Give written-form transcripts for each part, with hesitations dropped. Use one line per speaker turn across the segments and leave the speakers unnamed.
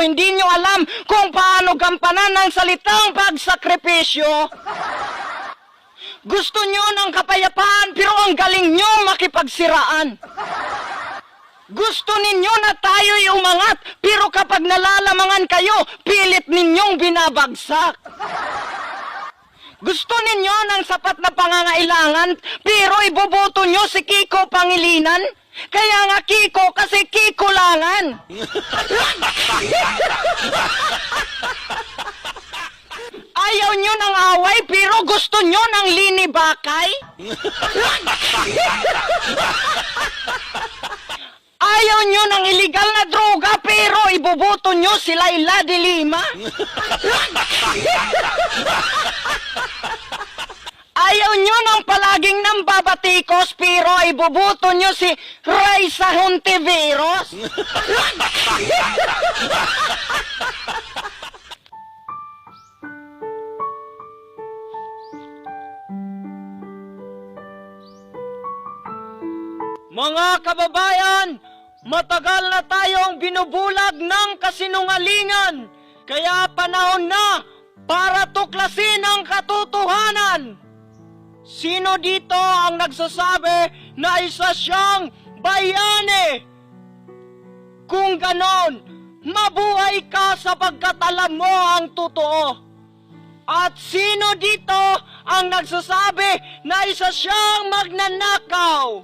pero hindi nyo alam kung paano gampanan ng salitang pagsakripisyo. Gusto nyo ng kapayapaan, pero ang galing nyo makipagsiraan. Gusto ninyo na tayo'y umangat, pero kapag nalalamangan kayo, pilit ninyong binabagsak. Gusto ninyo ng sapat na pangangailangan, pero iboboto nyo si Kiko Pangilinan? Kaya nga Kiko, kasi Kiko-langan. Ayaw nyo ng away, pero gusto nyo ng linibakay? Ayaw nyo ng illegal na droga, pero iboboto nyo si Laila de Lima? Ayaw nyo ng palaging nambabatikos, pero iboboto nyo si Raisa Hontiveros? Mga kababayan, matagal na tayong binubulag ng kasinungalingan, kaya panahon na para tuklasin ang katotohanan. Sino dito ang nagsasabi na isa siyang bayani? Kung ganon, mabuhay ka sapagkat alam mo ang totoo. At sino dito ang nagsasabi na isa siyang magnanakaw?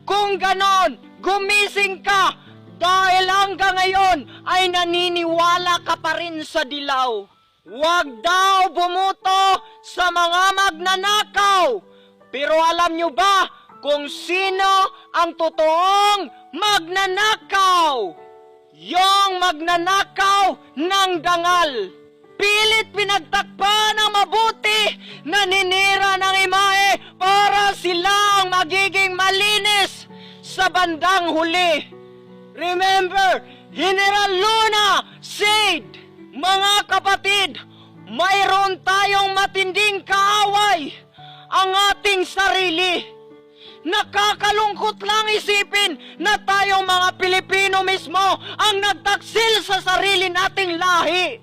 Kung ganon, gumising ka dahil hanggang ngayon ay naniniwala ka pa rin sa dilaw. Huwag daw bumoto sa mga magnanakaw. Pero alam nyo ba kung sino ang totoong magnanakaw? Yung magnanakaw ng dangal. Pilit pinagtakpan ng mabuti, naninira ng imahe para sila ang magiging malinis sa bandang huli. Remember, General Luna said, mga kapatid, mayroon tayong matinding kaaway, ang ating sarili. Nakakalungkot lang isipin na tayong mga Pilipino mismo ang nagtaksil sa sarili nating lahi.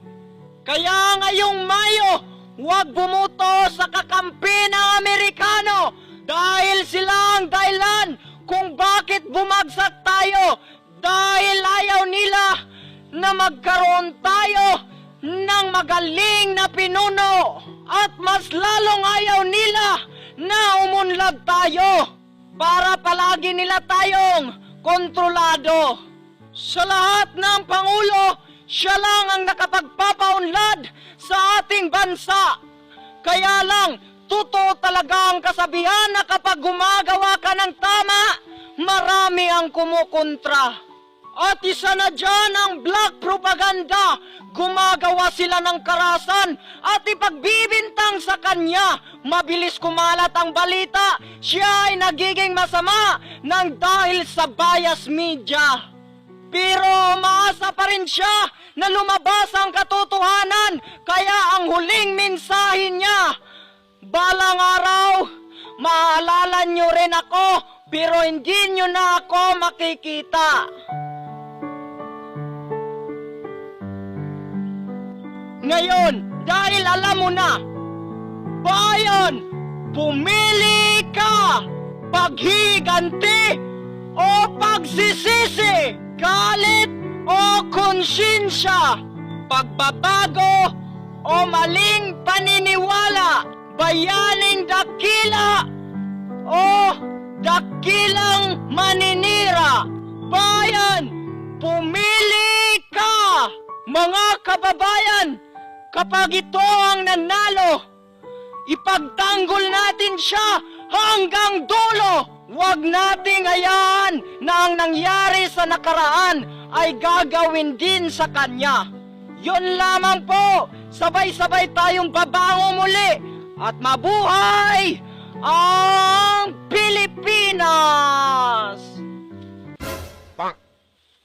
Kaya ngayong Mayo, huwag bumuto sa kakampi ng Amerikano dahil sila ang dahilan kung bakit bumagsak tayo, dahil ayaw nila na magkaroon tayo ng magaling na pinuno at mas lalong ayaw nila na umunlad tayo para palagi nila tayong kontrolado. Sa lahat ng Pangulo, siya lang ang nakapagpapaunlad sa ating bansa. Kaya lang, totoo talaga ang kasabihan na kapag gumagawa ka ng tama, marami ang kumukontra. At isa na dyan ang black propaganda. Gumagawa sila ng karahasan at ipagbibintang sa kanya. Mabilis kumalat ang balita, siya ay nagiging masama ng dahil sa bias media. Pero umaasa pa rin siya na lumabas ang katotohanan, kaya ang huling mensahe niya, balang araw, maalala nyo rin ako, pero hindi nyo na ako makikita. Ngayon, dahil alam mo na, bayan, pumili ka, paghiganti o pagsisisi, galit o konsyensya, pagbabago o maling paniniwala, bayaning dakila o dakilang maninira. Bayan, pumili ka! Mga kababayan, kapag ito ang nanalo, ipagtanggol natin siya hanggang dulo. Huwag nating hayaan na ang nangyari sa nakaraan ay gagawin din sa kanya. Yun lamang po, sabay-sabay tayong babango muli at mabuhay ang Pilipinas!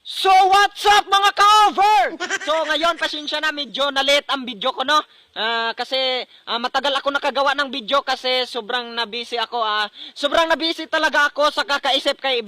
So what's up mga ka-over? So ngayon, pasensya na, medyo na-late ang video ko, no? Kasi matagal ako nakagawa ng video kasi sobrang na-busy ako. Sobrang na-busy talaga ako sa kakaisip kay